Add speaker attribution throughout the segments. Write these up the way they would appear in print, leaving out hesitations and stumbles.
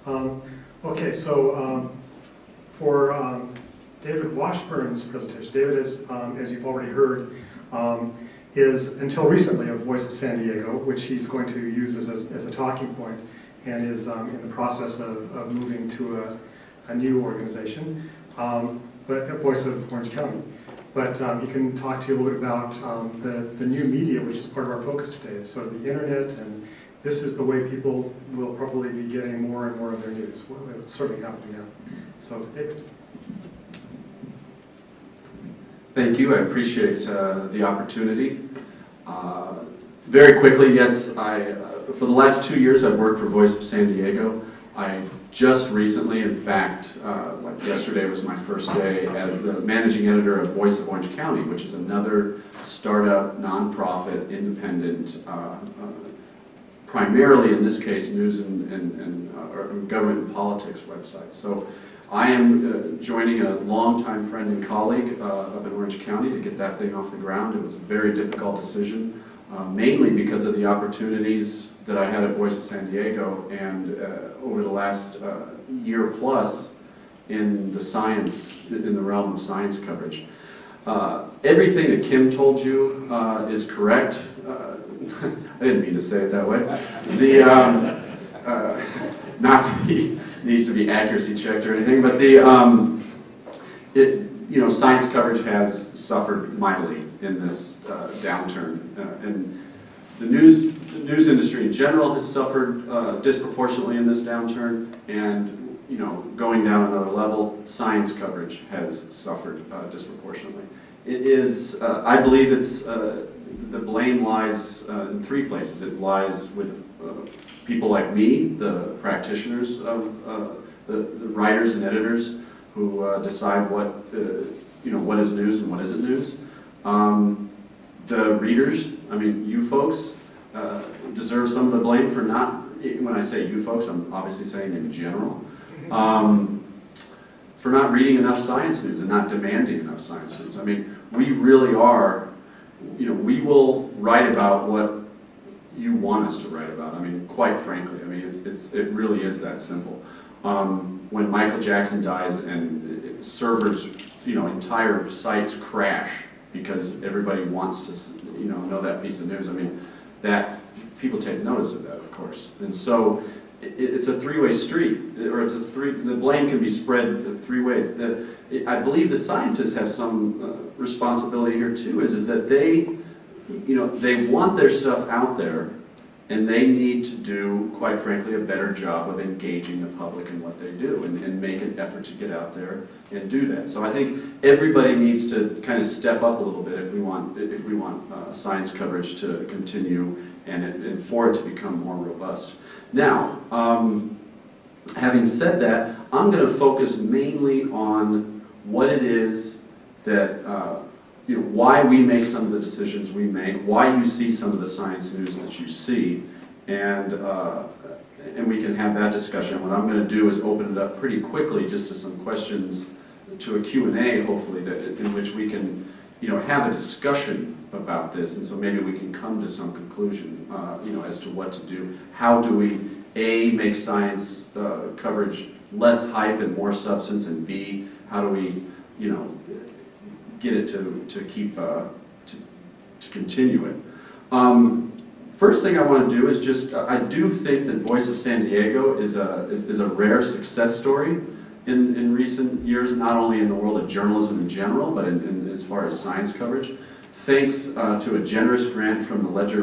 Speaker 1: Okay, so for David Washburn's presentation, David is, as you've already heard, is until recently a Voice of San Diego, which he's going to use as a talking point, and is in the process of moving to a new organization, but a Voice of Orange County. But he can talk to you a little bit about the new media, which is part of our focus today. So the internet, and this is the way people will probably be getting more and more of their news. Well, it's certainly happening now. So, David.
Speaker 2: Thank you. I appreciate the opportunity. Very quickly, yes, for the last 2 years I've worked for Voice of San Diego. I just recently, in fact, like yesterday was my first day as the managing editor of Voice of Orange County, which is another startup, nonprofit, independent, primarily in this case news and government and politics website. So I am joining a longtime friend and colleague up in Orange County to get that thing off the ground. It was a very difficult decision, mainly because of the opportunities that I had at Voice of San Diego, and over the last year plus in the realm of science coverage. Everything that Kim told you is correct. I didn't mean to say it that way. Not that he needs to be accuracy checked or anything, but science coverage has suffered mightily in this downturn, and the news industry in general has suffered disproportionately in this downturn, and going down another level, science coverage has suffered disproportionately. It is, I believe, the blame lies in three places. It lies with people like me, the practitioners of the writers and editors who decide what is news and what isn't news. The readers, I mean, you folks, deserve some of the blame for not, when I say you folks, I'm obviously saying in general, for not reading enough science news and not demanding enough science news. I mean, we really are, we will write about what you want us to write about. I mean, quite frankly, I mean, it really is that simple. When Michael Jackson dies and servers, entire sites crash because everybody wants to, know that piece of news. I mean, that people take notice of that, of course, and so it's a three-way street, or the blame can be spread three ways. I believe the scientists have some responsibility here too. Is that they want their stuff out there, and they need to do, quite frankly, a better job of engaging the public in what they do, and make an effort to get out there and do that. So I think everybody needs to kind of step up a little bit if we want science coverage to continue and for it to become more robust. Now, having said that, I'm going to focus mainly on what it is that why we make some of the decisions we make, why you see some of the science news that you see, and we can have that discussion. What I'm going to do is open it up pretty quickly just to some questions, to a Q&A, hopefully, in which we can have a discussion about this, and so maybe we can come to some conclusion as to what to do. How do we, A, make science coverage less hype and more substance, and B, how do we get it to keep to continue it. First thing I want to do is just I do think that Voice of San Diego is a rare success story in recent years, not only in the world of journalism in general, but in as far as science coverage. Thanks to a generous grant from the Ledger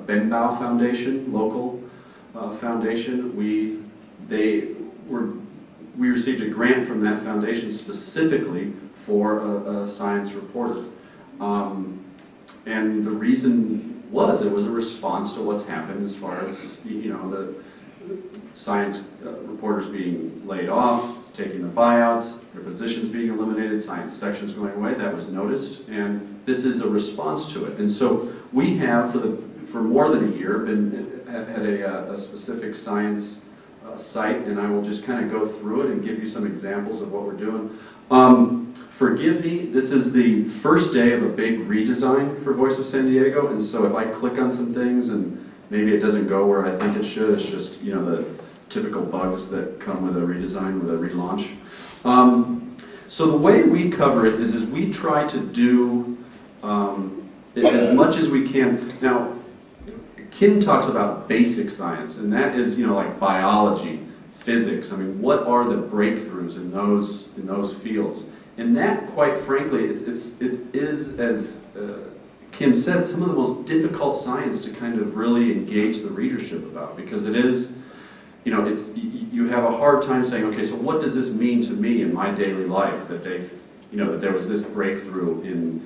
Speaker 2: Benbow Foundation, local foundation, we received a grant from that foundation specifically for a science reporter. And the reason was it was a response to what's happened as far as the science reporters being laid off, taking the buyouts, their positions being eliminated, science sections going away. That was noticed, and this is a response to it. And so we have, for more than a year, had a specific science site, and I will just kind of go through it and give you some examples of what we're doing. Forgive me, this is the first day of a big redesign for Voice of San Diego, and so if I click on some things and maybe it doesn't go where I think it should, it's just typical bugs that come with a redesign, with a relaunch. So the way we cover it is we try to do as much as we can. Now, Kim talks about basic science, and that is, like biology, physics. I mean, what are the breakthroughs in those fields? And that, quite frankly, it is, as Kim said, some of the most difficult science to kind of really engage the readership about, because it is, you have a hard time saying, okay, so what does this mean to me in my daily life that that there was this breakthrough in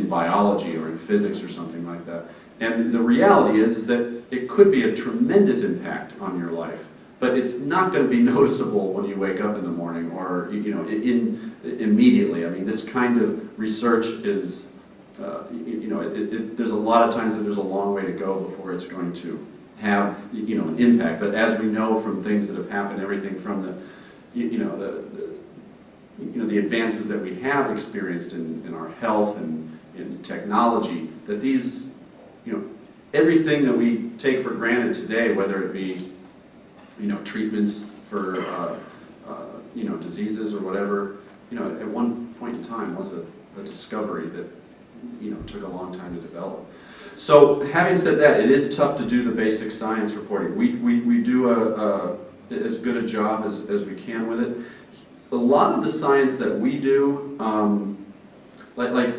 Speaker 2: biology or in physics or something like that. And the reality is that it could be a tremendous impact on your life, but it's not going to be noticeable when you wake up in the morning or immediately. I mean, this kind of research is, there's a lot of times that there's a long way to go before it's going to have an impact. But as we know from things that have happened, everything from the advances that we have experienced in our health and in technology, that these, everything that we take for granted today, whether it be, treatments for, diseases or whatever, at one point in time was a discovery that, took a long time to develop. So, having said that, it is tough to do the basic science reporting. We do as good a job as we can with it. A lot of the science that we do, like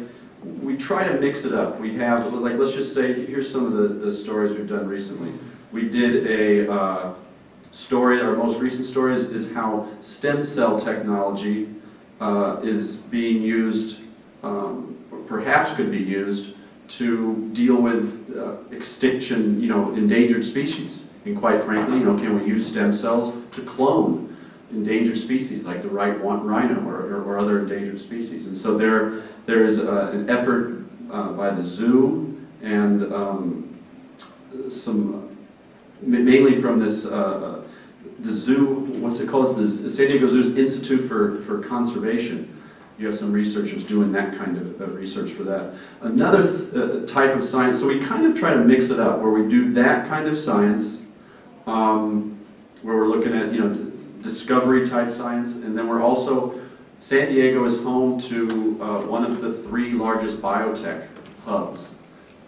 Speaker 2: we try to mix it up. We have, like, let's just say, here's some of the stories we've done recently. We did a story, our most recent story is how stem cell technology is being used, or perhaps could be used, to deal with extinction, endangered species. And quite frankly, can we use stem cells to clone endangered species like the right rhino or other endangered species? And so there is an effort by the zoo and mainly from this the zoo, what's it called? It's the San Diego Zoo's Institute for Conservation. You have some researchers doing that kind of research for that. Another type of science, so we kind of try to mix it up, where we do that kind of science, where we're looking at, discovery type science, and then we're also, San Diego is home to one of the 3 largest biotech hubs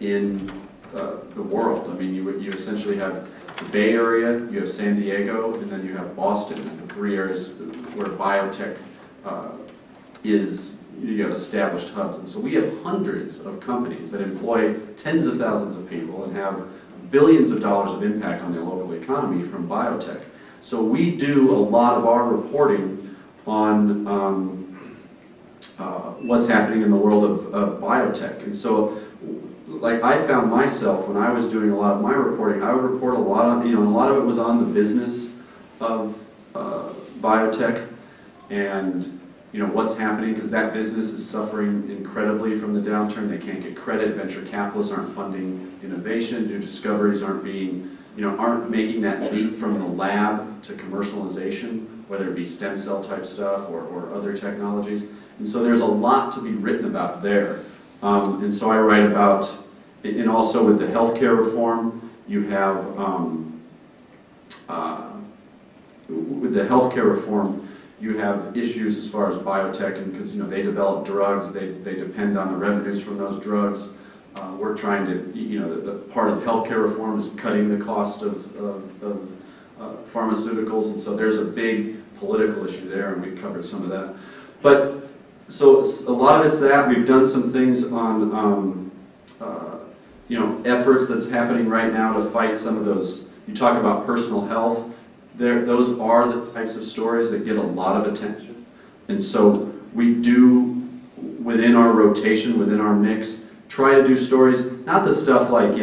Speaker 2: in the world. I mean, you essentially have the Bay Area, you have San Diego, and then you have Boston, the 3 areas where biotech you have established hubs. And so we have hundreds of companies that employ tens of thousands of people and have billions of dollars of impact on the local economy from biotech. So we do a lot of our reporting on what's happening in the world of biotech. And so, like, I found myself, when I was doing a lot of my reporting, I would report a lot of, a lot of it was on the business of biotech and what's happening, because that business is suffering incredibly from the downturn. They can't get credit. Venture capitalists aren't funding innovation. New discoveries aren't making that leap from the lab to commercialization, whether it be stem cell type stuff or other technologies. And so there's a lot to be written about there. And so I write about, and also with the healthcare reform, you have, with the healthcare reform, you have issues as far as biotech, and because they develop drugs, they depend on the revenues from those drugs. We're trying to, the part of healthcare reform is cutting the cost of pharmaceuticals, and so there's a big political issue there, and we've covered some of that. But so a lot of it's that. We've done some things on efforts that's happening right now to fight some of those. You talk about personal health. Those are the types of stories that get a lot of attention. And so we do, within our rotation, within our mix, try to do stories, not the stuff like,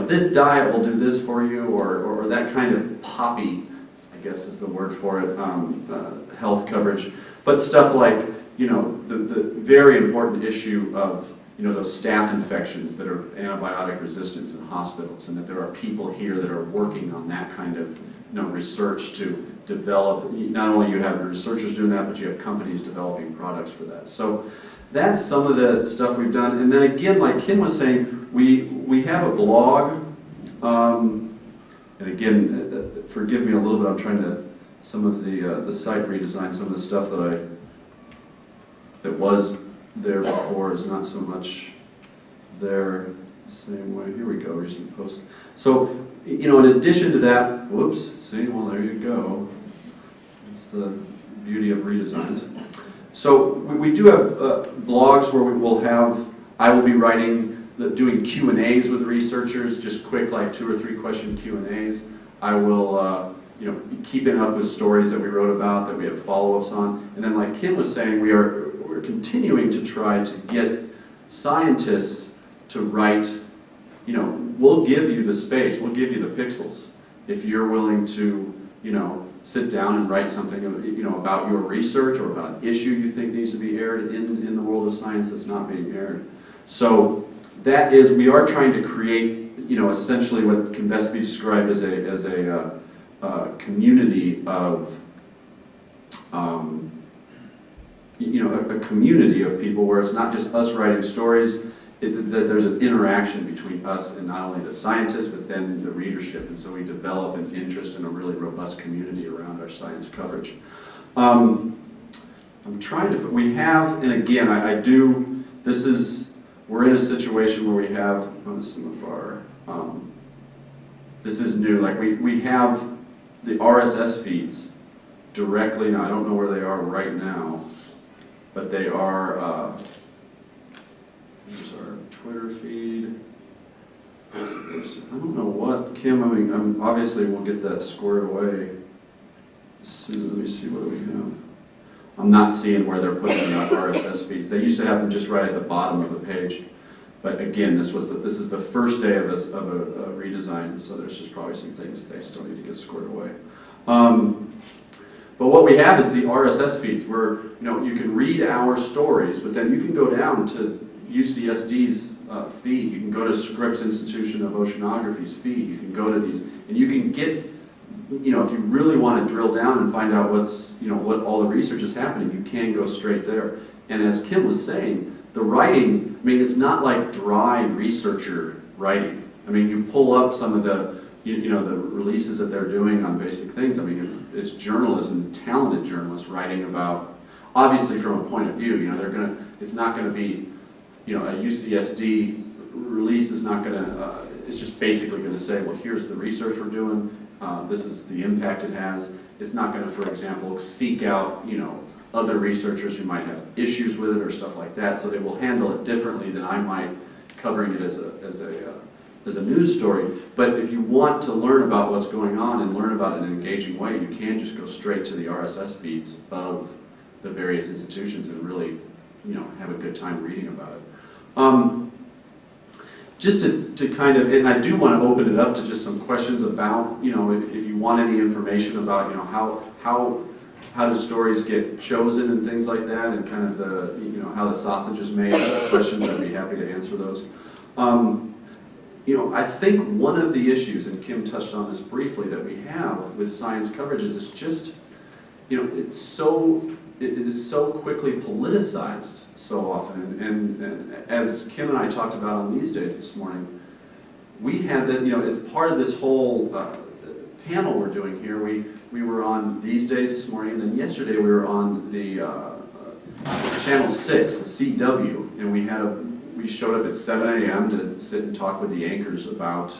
Speaker 2: this diet will do this for you, or that kind of poppy, I guess is the word for it, health coverage, but stuff like, the very important issue of, those staph infections that are antibiotic resistance in hospitals, and that there are people here that are working on that kind of research to develop. Not only you have the researchers doing that, but you have companies developing products for that. So that's some of the stuff we've done. And then again, like Kim was saying, we have a blog, and again, forgive me a little bit, I'm trying to, some of the site redesign, some of the stuff that was there before is not so much there the same way. Here we go, recent posts. So, in addition to that, whoops, see, well, there you go. That's the beauty of redesigns. So, we do have blogs where I will be writing, doing Q&As with researchers, just quick, like 2 or 3 question Q&As. I will, keeping up with stories that we wrote about, that we have follow-ups on. And then, like Kim was saying, we're continuing to try to get scientists to write, we'll give you the space, we'll give you the pixels if you're willing to, sit down and write something, about your research or about an issue you think needs to be aired in the world of science that's not being aired. So that is, we are trying to create, essentially what can best be described as a community of, a community of people where it's not just us writing stories, that there's an interaction between us and not only the scientists, but then the readership. And so we develop an interest in a really robust community around our science coverage. I'm trying to, we have, and again, we're in a situation where we have, some of our, this is new, like we have the RSS feeds directly, now I don't know where they are right now, but they are, here's our Twitter feed. I don't know what, Kim, obviously we'll get that squared away soon. Let me see, what do we have? I'm not seeing where they're putting the RSS feeds. They used to have them just right at the bottom of the page. But again, this is the first day of a redesign, so there's just probably some things they still need to get squared away. But what we have is the RSS feeds, where you can read our stories, but then you can go down to UCSD's feed. You can go to Scripps Institution of Oceanography's feed. You can go to these, and you can get, if you really want to drill down and find out what all the research is happening, you can go straight there. And as Kim was saying, the writing, it's not like dry researcher writing. You pull up some of the, the releases that they're doing on basic things. It's journalists and talented journalists writing about, obviously from a point of view, it's not going to be, a UCSD release is not going to, it's just basically going to say, well, here's the research we're doing, this is the impact it has. It's not going to, for example, seek out, other researchers who might have issues with it or stuff like that, so they will handle it differently than I might covering it as a news story. But if you want to learn about what's going on and learn about it in an engaging way, you can just go straight to the RSS feeds of the various institutions and really, have a good time reading about it. Just to kind of, and I do want to open it up to just some questions about, if you want any information about, how do stories get chosen and things like that, and kind of the, how the sausage is made, questions, I'd be happy to answer those. I think one of the issues, and Kim touched on this briefly, that we have with science coverage is it's just, it is so quickly politicized so often. And as Kim and I talked about on These Days this morning, we had that, as part of this whole panel we're doing here, we were on These Days this morning, and then yesterday we were on the Channel 6, the CW, and we showed up at 7 a.m. to sit and talk with the anchors about,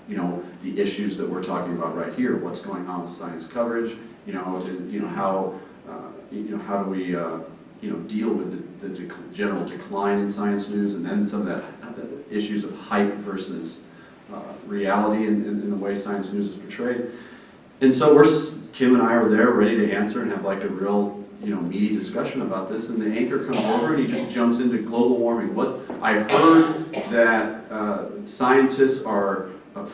Speaker 2: the issues that we're talking about right here. What's going on with science coverage? How do we, deal with the general decline in science news, and then some of the issues of hype versus reality in the way science news is portrayed. And so Kim and I were there ready to answer and have like a real, meaty discussion about this, and the anchor comes over and he just jumps into global warming. I heard that scientists are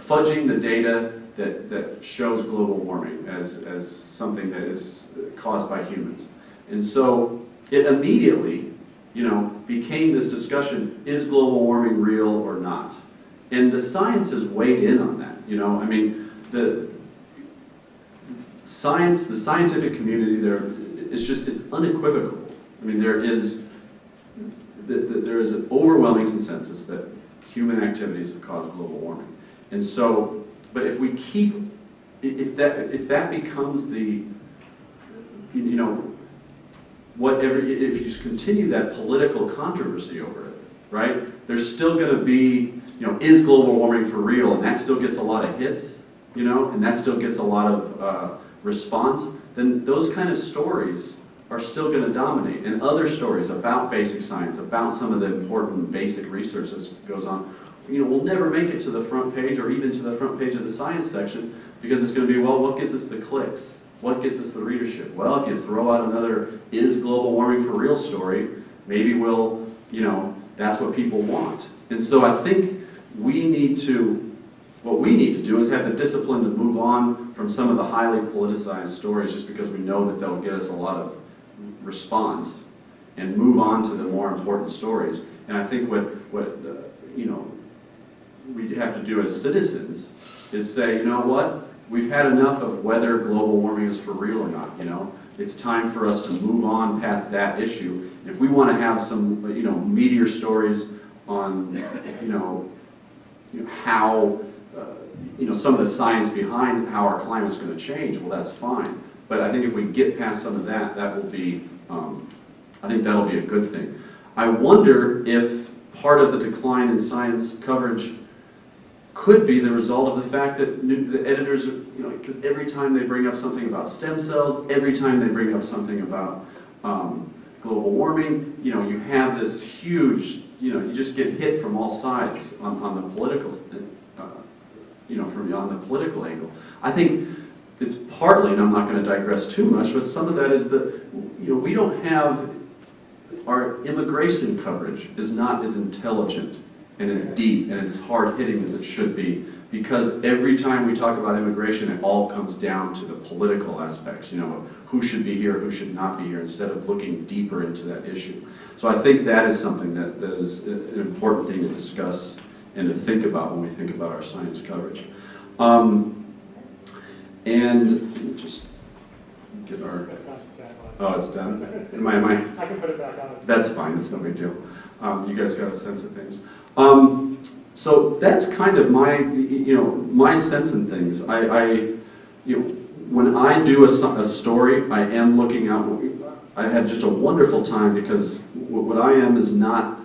Speaker 2: fudging the data that shows global warming as something that is caused by humans. And so it immediately, became this discussion, is global warming real or not? And the science has weighed in on that. The scientific community it's unequivocal. There is an overwhelming consensus that human activities have caused global warming. And so, but if we keep if that becomes the, you know, whatever, if you continue that political controversy over it, right? There's still going to be, you know, is global warming for real? And that still gets a lot of hits, you know, and that still gets a lot of response. Then those kind of stories are still going to dominate. And other stories about basic science, about some of the important basic research that goes on, you know, will never make it to the front page or even to the front page of the science section, because it's going to be, well, what gets us the clicks? What gets us the readership? Well, if you throw out another is global warming for real story, maybe we'll, you know, that's what people want. And so I think what we need to do is have the discipline to move on from some of the highly politicized stories, just because we know that they'll get us a lot of response, and move on to the more important stories. And I think what you know, we have to do as citizens is say, you know what, we've had enough of whether global warming is for real or not. You know, it's time for us to move on past that issue. If we want to have some, you know, meteor stories on, you know how, you know, some of the science behind how our climate's going to change, well, that's fine. But I think if we get past some of that, that will be, I think that'll be a good thing. I wonder if part of the decline in science coverage could be the result of the fact that the editors, you know, because every time they bring up something about stem cells, every time they bring up something about global warming, you know, you have this huge, you know, you just get hit from all sides on the political, you know, on the political angle. I think it's partly, and I'm not going to digress too much, but some of that is that, you know, we don't have, our immigration coverage is not as intelligent and as deep and as hard-hitting as it should be, because every time we talk about immigration, it all comes down to the political aspects, you know, who should be here, who should not be here, instead of looking deeper into that issue. So I think that is something that is an important thing to discuss and to think about when we think about our science coverage. And let me just get our... Oh, it's done?
Speaker 1: I can put it back on.
Speaker 2: That's fine. It's no big deal. You guys got a sense of things. So that's kind of my, you know, my sense in things. You know, when I do a story, I am looking out. I had just a wonderful time, because what I am is not.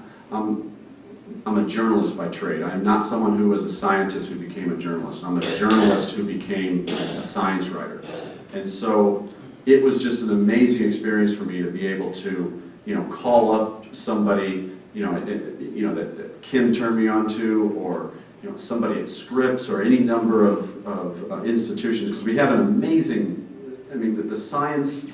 Speaker 2: I'm a journalist by trade. I am not someone who was a scientist who became a journalist. I'm a journalist who became a science writer. And so it was just an amazing experience for me to be able to, you know, call up somebody, you know, that Kim turned me on to, or, you know, somebody at Scripps, or any number of institutions, because we have an amazing, I mean, the science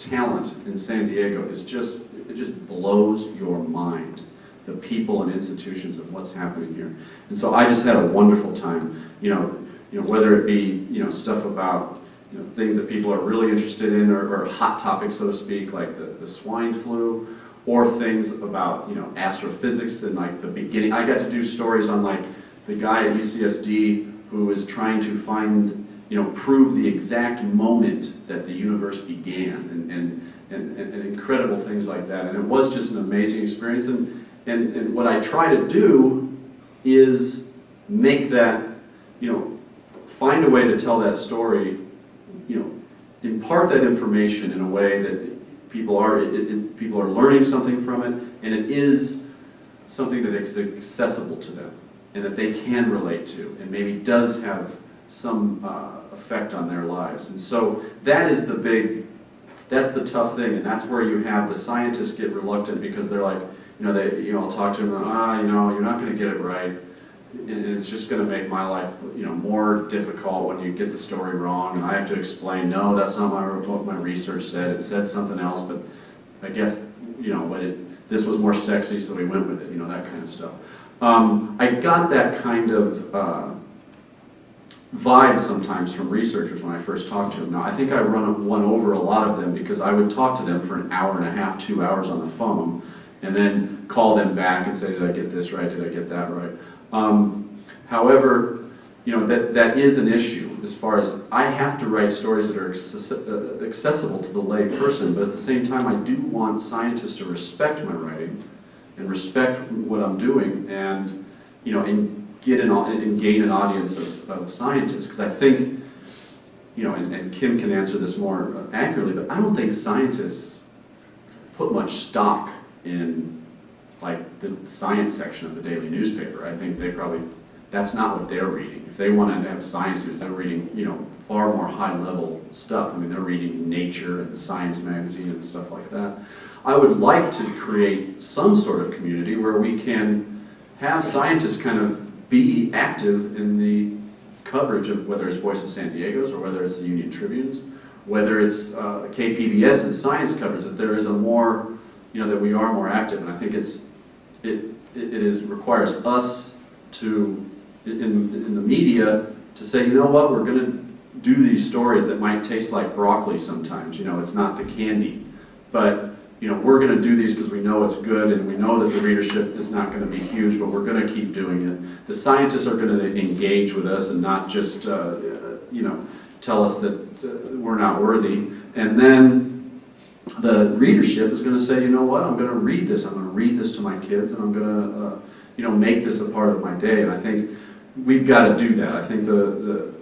Speaker 2: talent in San Diego is just, it just blows your mind. The people and institutions of what's happening here. And so I just had a wonderful time, you know, whether it be, you know, stuff about, you know, things that people are really interested in, or hot topics, so to speak, like the swine flu, or things about, you know, astrophysics and like the beginning. I got to do stories on like the guy at UCSD who is trying to find, you know, prove the exact moment that the universe began, and incredible things like that. And it was just an amazing experience. And what I try to do is make that, you know, find a way to tell that story, you know, impart that information in a way that people are learning something from it, and it is something that is accessible to them, and that they can relate to, and maybe does have some effect on their lives. And so that is that's the tough thing, and that's where you have the scientists get reluctant, because they're like, I'll talk to them, you're not going to get it right, and it's just going to make my life, more difficult when you get the story wrong, and I have to explain, no, that's not what my research said. It said something else, but I guess, this was more sexy, so we went with it, that kind of stuff. I got that kind of vibe sometimes from researchers when I first talked to them. Now, I think I won over a lot of them because I would talk to them for an hour and a half, 2 hours on the phone, and then call them back and say, did I get this right? Did I get that right? However, that is an issue as far as I have to write stories that are accessible to the lay person, but at the same time, I do want scientists to respect my writing and respect what I'm doing, and and gain an audience of scientists, because I think and Kim can answer this more accurately, but I don't think scientists put much stock in like the science section of the daily newspaper. I think that's not what they're reading. If they want to have science news, they're reading, far more high-level stuff. I mean, they're reading Nature and the Science magazine and stuff like that. I would like to create some sort of community where we can have scientists kind of be active in the coverage of whether it's Voice of San Diego's or whether it's the Union Tribune's, whether it's KPBS's science coverage, that there is a more, that we are more active. And I think it requires us to, in the media, to say, you know what, we're going to do these stories that might taste like broccoli sometimes. It's not the candy, but we're going to do these because we know it's good, and we know that the readership is not going to be huge, but we're going to keep doing it. The scientists are going to engage with us and not just tell us that we're not worthy. And then the readership is going to say, you know what, I'm going to read this. I'm going to read this to my kids, and I'm going to make this a part of my day. And I think we've got to do that. I think the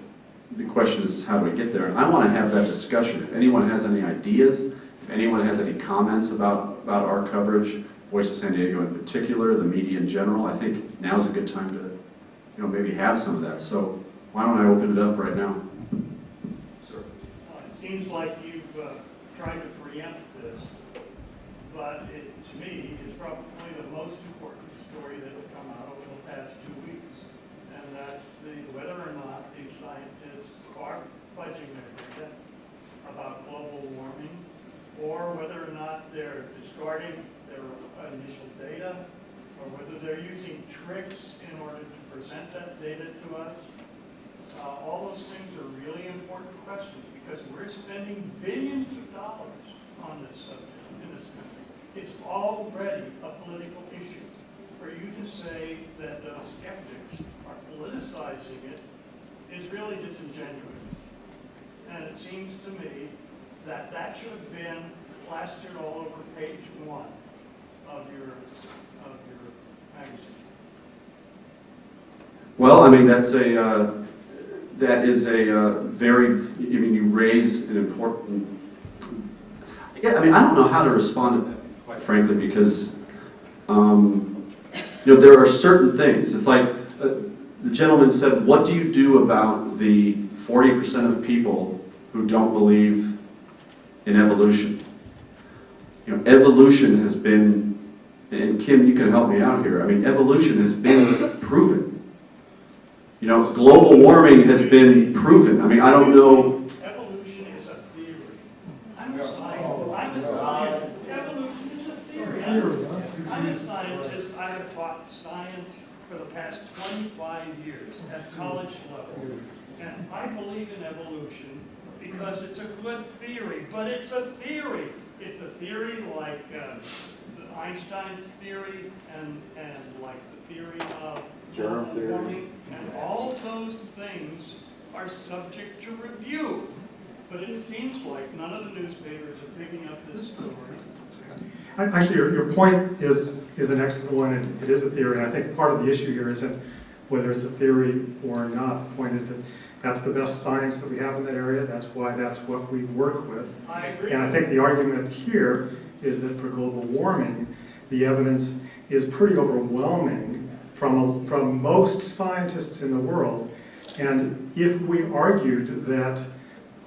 Speaker 2: question is, how do we get there? And I want to have that discussion. If anyone has any ideas, if anyone has any comments about our coverage, Voice of San Diego in particular, the media in general, I think now's a good time to, maybe have some of that. So why don't I open it up right now? Sir.
Speaker 3: It seems like you've tried to preempt this, but to me, it's probably the most important story that's come out over the past 2 weeks. And that's whether or not these scientists are fudging their data about global warming, or whether or not they're discarding their initial data, or whether they're using tricks in order to present that data to us. All those things are really important questions, because we're spending billions of dollars on this subject in this country. It's already a political issue. For you to say that the skeptics are politicizing it is really disingenuous. And it seems to me that should have been plastered all over page 1 of your magazine.
Speaker 2: Well, I mean, that is a very, you raise an important, I don't know how to respond to that, quite frankly, because there are certain things. It's like the gentleman said, what do you do about the 40% of people who don't believe in evolution? Evolution has been, and Kim, you can help me out here. Evolution has been proven. Global warming has been proven. I don't know.
Speaker 3: Evolution is a theory. I'm a scientist. Evolution is a theory. I'm a scientist. I have taught science for the past 25 years at college level. And I believe in evolution because it's a good theory. But it's a theory. It's a theory like Einstein's theory and like the theory of
Speaker 4: germ theory.
Speaker 3: Warming, and all those things are subject to review. But it seems like none of the newspapers are picking up this story.
Speaker 1: Actually, your point is an excellent one. It is a theory, and I think part of the issue here isn't whether it's a theory or not. The point is that that's the best science that we have in that area. That's why that's what we work with.
Speaker 3: I agree.
Speaker 1: And I think the argument here is that for global warming, the evidence is pretty overwhelming from most scientists in the world. And if we argued that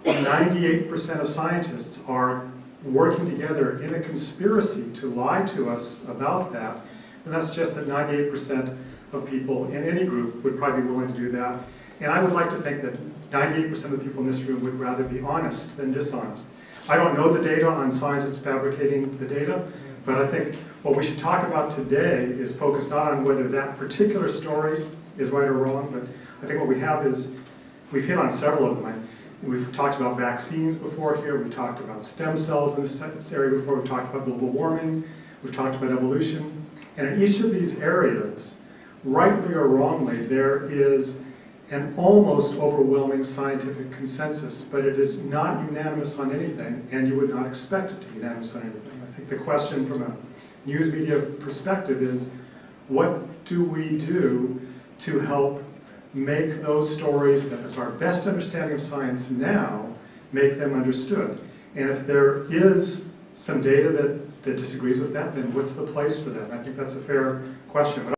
Speaker 1: 98% of scientists are working together in a conspiracy to lie to us about that, then that's just that 98% of people in any group would probably be willing to do that. And I would like to think that 98% of the people in this room would rather be honest than dishonest. I don't know the data on scientists fabricating the data, but I think what we should talk about today is focus not on whether that particular story is right or wrong, but I think what we have is, we've hit on several of them. We've talked about vaccines before here, we've talked about stem cells in this area before, we've talked about global warming, we've talked about evolution. And in each of these areas, rightly or wrongly, there is an almost overwhelming scientific consensus, but it is not unanimous on anything, and you would not expect it to be unanimous on anything. I think the question from a news media perspective is, what do we do to help make those stories that is our best understanding of science now, make them understood. And if there is some data that disagrees with that, then what's the place for that? And I think that's a fair question. But